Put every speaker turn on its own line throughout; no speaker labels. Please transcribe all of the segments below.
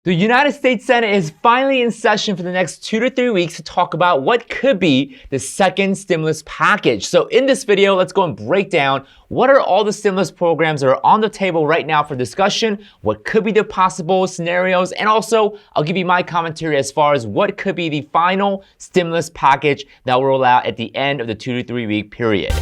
The United States Senate is finally in session for the next 2 to 3 weeks to talk about what could be the second stimulus package. So in this video, let's go and break down what are all the stimulus programs that are on the table right now for discussion, what could be the possible scenarios, and also I'll give you my commentary as far as what could be the final stimulus package that will roll out at the end of the 2 to 3 week period.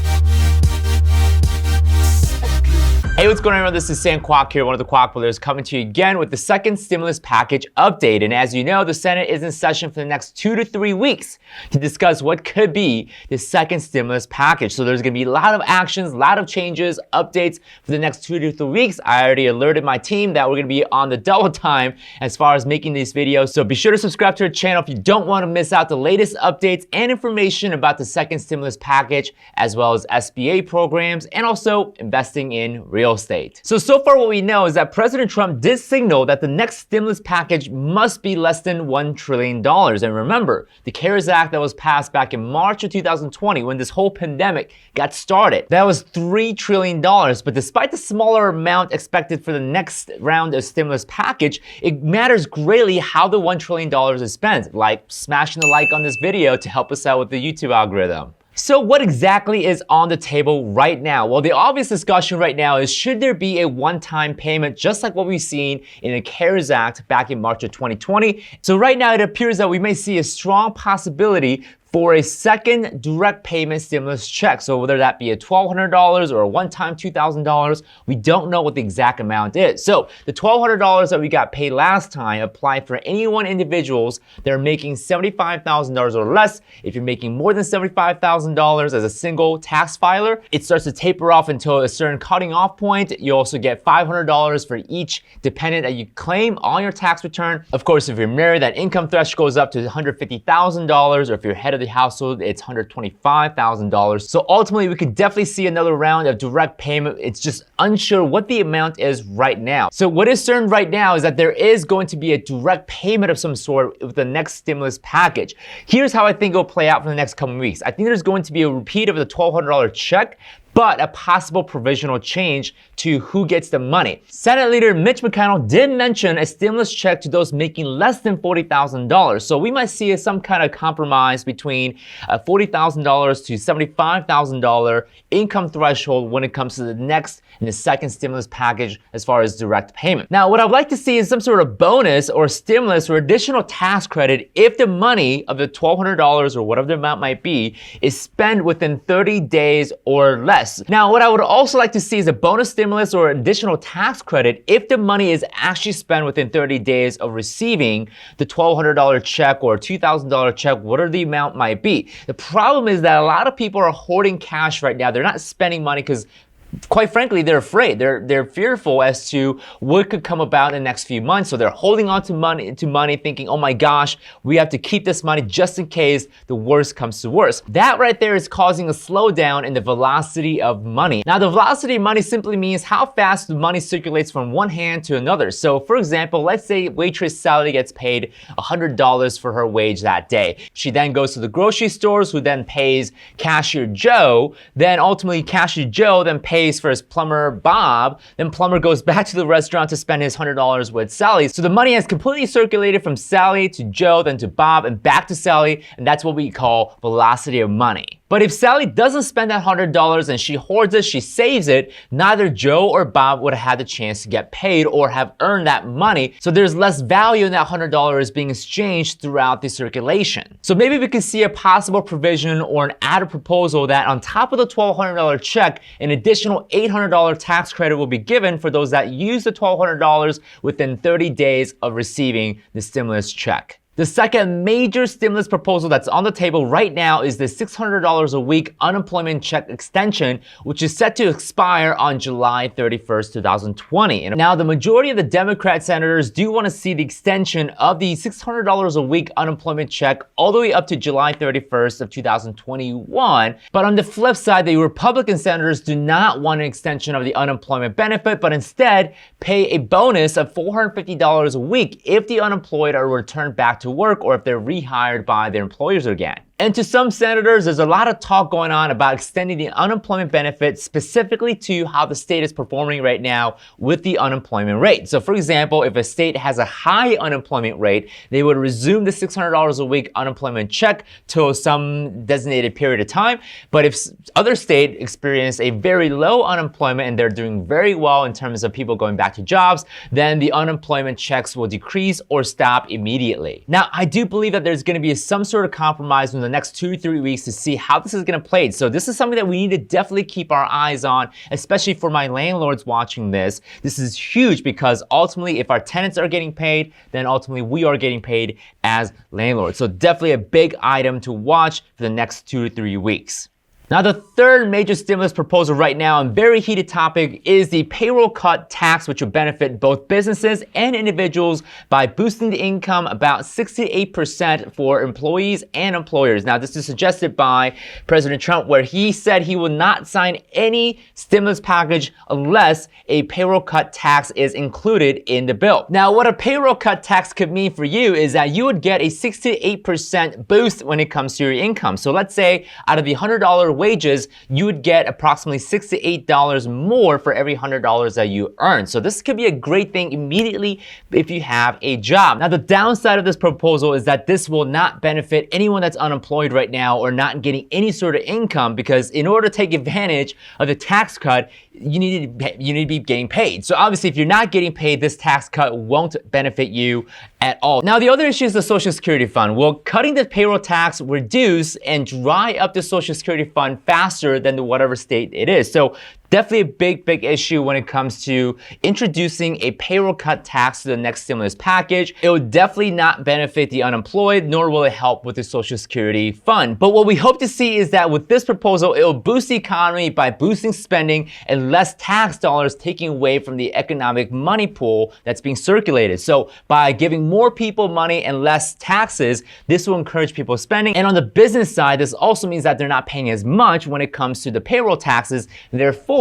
Hey, what's going on everyone? This is Sam Kwok here, one of the Kwok Brothers, coming to you again with the second stimulus package update. And as you know, the Senate is in session for the next 2 to 3 weeks to discuss what could be the second stimulus package. So there's going to be a lot of actions, a lot of changes, updates for the next 2 to 3 weeks. I already alerted my team that we're going to be on the double time as far as making these videos. So be sure to subscribe to our channel if you don't want to miss out the latest updates and information about the second stimulus package, as well as SBA programs and also investing in real estate. So far what we know is that President Trump did signal that the next stimulus package must be less than $1 trillion. And remember, the CARES Act that was passed back in March of 2020 when this whole pandemic got started, that was $3 trillion. But despite the smaller amount expected for the next round of stimulus package, it matters greatly how the $1 trillion is spent, like smashing the like on this video to help us out with the YouTube algorithm. So what exactly is on the table right now? Well, the obvious discussion right now is should there be a one-time payment just like what we've seen in the CARES Act back in March of 2020? So right now it appears that we may see a strong possibility for a second direct payment stimulus check. So whether that be a $1,200 or a one-time $2,000, we don't know what the exact amount is. So the $1,200 that we got paid last time apply for individuals that are making $75,000 or less. If you're making more than $75,000 as a single tax filer, it starts to taper off until a certain cutting off point. You also get $500 for each dependent that you claim on your tax return. Of course, if you're married, that income threshold goes up to $150,000, or if you're head of the household, it's $125,000. So ultimately, we could definitely see another round of direct payment. It's just unsure what the amount is right now. So what is certain right now is that there is going to be a direct payment of some sort with the next stimulus package. Here's how I think it will play out for the next couple weeks. I think there's going to be a repeat of the $1,200 check, but a possible provisional change to who gets the money. Senate Leader Mitch McConnell did mention a stimulus check to those making less than $40,000. So we might see some kind of compromise between $40,000 to $75,000 income threshold when it comes to the next and the second stimulus package as far as direct payment. Now, what I'd like to see is some sort of bonus or stimulus or additional tax credit if the money of the $1,200 or whatever the amount might be is spent within 30 days or less. Now, what I would also like to see is a bonus stimulus or additional tax credit if the money is actually spent within 30 days of receiving the $1,200 check or $2,000 check, whatever the amount might be. The problem is that a lot of people are hoarding cash right now. They're not spending money because quite frankly, they're afraid. They're fearful as to what could come about in the next few months. So they're holding on to money, thinking, oh my gosh, we have to keep this money just in case the worst comes to worst. That right there is causing a slowdown in the velocity of money. Now, the velocity of money simply means how fast the money circulates from one hand to another. So for example, let's say waitress Sally gets paid $100 for her wage that day. She then goes to the grocery stores, who then pays cashier Joe. Then ultimately cashier Joe then pays for his plumber Bob, then plumber goes back to the restaurant to spend his $100 with Sally. So the money has completely circulated from Sally to Joe, then to Bob, and back to Sally, and that's what we call velocity of money. But if Sally doesn't spend that $100 and she hoards it, she saves it, neither Joe or Bob would have had the chance to get paid or have earned that money. So there's less value in that $100 being exchanged throughout the circulation. So maybe we could see a possible provision or an added proposal that on top of the $1,200 check, an additional $800 tax credit will be given for those that use the $1,200 within 30 days of receiving the stimulus check. The second major stimulus proposal that's on the table right now is the $600 a week unemployment check extension, which is set to expire on July 31st, 2020. And now the majority of the Democrat senators do want to see the extension of the $600 a week unemployment check all the way up to July 31st of 2021. But on the flip side, the Republican senators do not want an extension of the unemployment benefit, but instead pay a bonus of $450 a week if the unemployed are returned back to work or if they're rehired by their employers again. And to some senators, there's a lot of talk going on about extending the unemployment benefit specifically to how the state is performing right now with the unemployment rate. So for example, if a state has a high unemployment rate, they would resume the $600 a week unemployment check till some designated period of time. But if other states experience a very low unemployment and they're doing very well in terms of people going back to jobs, then the unemployment checks will decrease or stop immediately. Now, I do believe that there's going to be some sort of compromise in the next 2 to 3 weeks to see how this is going to play. So this is something that we need to definitely keep our eyes on, especially for my landlords watching this. This is huge because ultimately, if our tenants are getting paid, then ultimately we are getting paid as landlords. So definitely a big item to watch for the next 2 to 3 weeks. Now, the third major stimulus proposal right now, and very heated topic, is the Payroll Cut Tax, which will benefit both businesses and individuals by boosting the income about 68% for employees and employers. Now, this is suggested by President Trump, where he said he will not sign any stimulus package unless a payroll cut tax is included in the bill. Now, what a payroll cut tax could mean for you is that you would get a 68% boost when it comes to your income. So let's say out of the $100 wages, you would get approximately $68 more for every $100 that you earn. So this could be a great thing immediately if you have a job. Now, the downside of this proposal is that this will not benefit anyone that's unemployed right now or not getting any sort of income, because in order to take advantage of the tax cut, you need to be getting paid. So obviously, if you're not getting paid, this tax cut won't benefit you at all. Now, the other issue is the Social Security Fund. Will cutting the payroll tax reduce and dry up the Social Security Fund faster than the whatever state it is? So definitely a big issue when it comes to introducing a payroll cut tax to the next stimulus package. It will definitely not benefit the unemployed, nor will it help with the Social Security Fund. But what we hope to see is that with this proposal, it will boost the economy by boosting spending and less tax dollars taking away from the economic money pool that's being circulated. So by giving more people money and less taxes, this will encourage people spending. And on the business side, this also means that they're not paying as much when it comes to the payroll taxes. Therefore,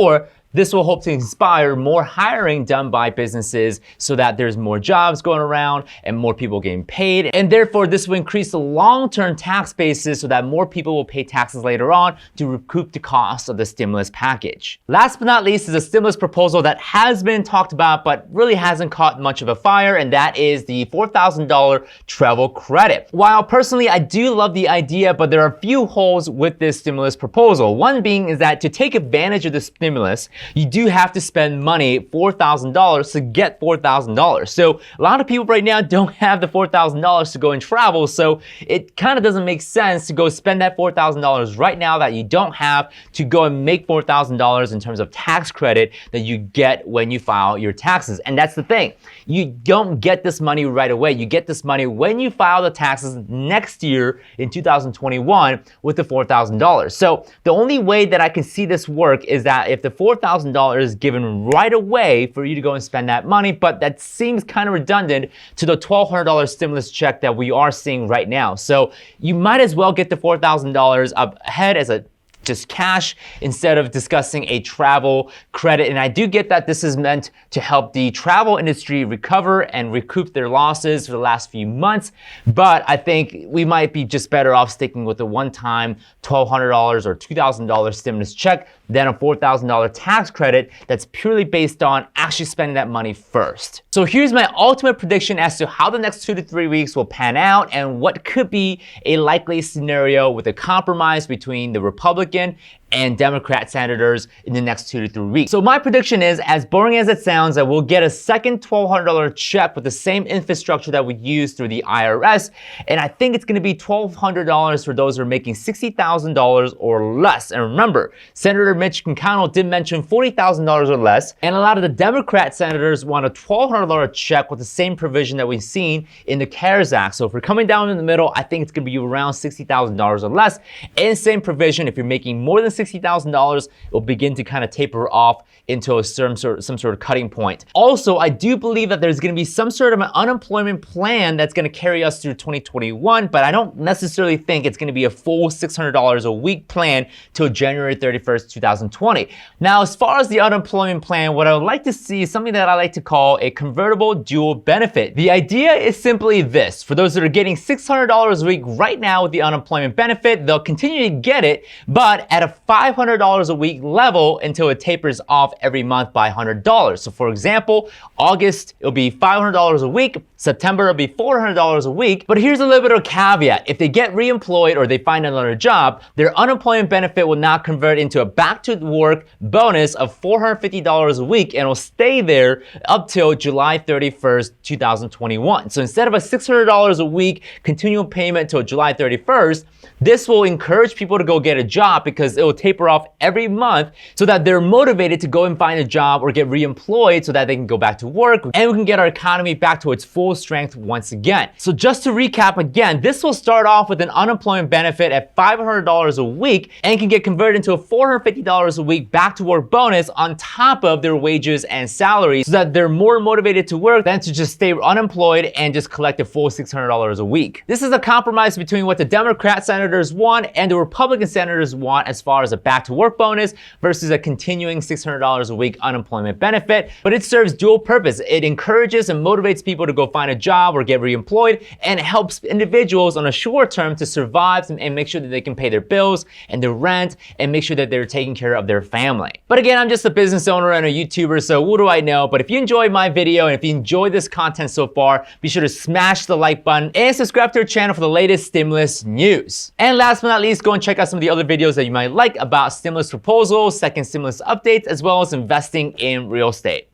this will hope to inspire more hiring done by businesses so that there's more jobs going around and more people getting paid. And therefore, this will increase the long-term tax basis so that more people will pay taxes later on to recoup the cost of the stimulus package. Last but not least is a stimulus proposal that has been talked about but really hasn't caught much of a fire, and that is the $4,000 travel credit. While personally I do love the idea, but there are a few holes with this stimulus proposal. One being is that to take advantage of the stimulus, you do have to spend money, $4,000, to get $4,000. So a lot of people right now don't have the $4,000 to go and travel, so it kind of doesn't make sense to go spend that $4,000 right now that you don't have to go and make $4,000 in terms of tax credit that you get when you file your taxes. And that's the thing. You don't get this money right away. You get this money when you file the taxes next year in 2021 with the $4,000. So the only way that I can see this work is that if the $4,000 is given right away for you to go and spend that money, but that seems kind of redundant to the $1,200 stimulus check that we are seeing right now. So you might as well get the $4,000 up ahead as a just cash instead of discussing a travel credit. And I do get that this is meant to help the travel industry recover and recoup their losses for the last few months. But I think we might be just better off sticking with a one-time $1,200 or $2,000 stimulus check than a $4,000 tax credit that's purely based on actually spending that money first. So here's my ultimate prediction as to how the next 2 to 3 weeks will pan out and what could be a likely scenario with a compromise between the Republican and Democrat senators in the next 2 to 3 weeks. So my prediction is, as boring as it sounds, that we'll get a second $1,200 check with the same infrastructure that we use through the IRS. And I think it's going to be $1,200 for those who are making $60,000 or less. And remember, Senator Mitch McConnell did mention $40,000 or less. And a lot of the Democrat senators want a $1,200 check with the same provision that we've seen in the CARES Act. So if we're coming down in the middle, I think it's going to be around $60,000 or less. And same provision if you're making more than $60,000, it will begin to kind of taper off into some sort of cutting point. Also, I do believe that there's going to be some sort of an unemployment plan that's going to carry us through 2021, but I don't necessarily think it's going to be a full $600 a week plan till January 31st, 2020. Now, as far as the unemployment plan, what I would like to see is something that I like to call a convertible dual benefit. The idea is simply this. For those that are getting $600 a week right now with the unemployment benefit, they'll continue to get it, but at a $500 a week level until it tapers off every month by $100. So for example, August, it'll be $500 a week. September, it'll be $400 a week. But here's a little bit of a caveat. If they get reemployed or they find another job, their unemployment benefit will not convert into a back to work bonus of $450 a week, and will stay there up till July 31st, 2021. So instead of a $600 a week continual payment till July 31st, this will encourage people to go get a job because it will taper off every month so that they're motivated to go and find a job or get reemployed so that they can go back to work, and we can get our economy back to its full strength once again. So just to recap again, this will start off with an unemployment benefit at $500 a week and can get converted into a $450 a week back to work bonus on top of their wages and salaries so that they're more motivated to work than to just stay unemployed and just collect a full $600 a week. This is a compromise between what the Democrat senators want and the Republican senators want as far as a back to work bonus versus a continuing $600 a week unemployment benefit, but it serves dual purpose. It encourages and motivates people to go find a job or get reemployed, and it helps individuals on a short term to survive and make sure that they can pay their bills and their rent and make sure that they're taking care of their family. But again, I'm just a business owner and a YouTuber, so what do I know? But if you enjoyed my video and if you enjoyed this content so far, be sure to smash the like button and subscribe to our channel for the latest stimulus news. And last but not least, go and check out some of the other videos that you might like about stimulus proposals, second stimulus updates, as well as investing in real estate.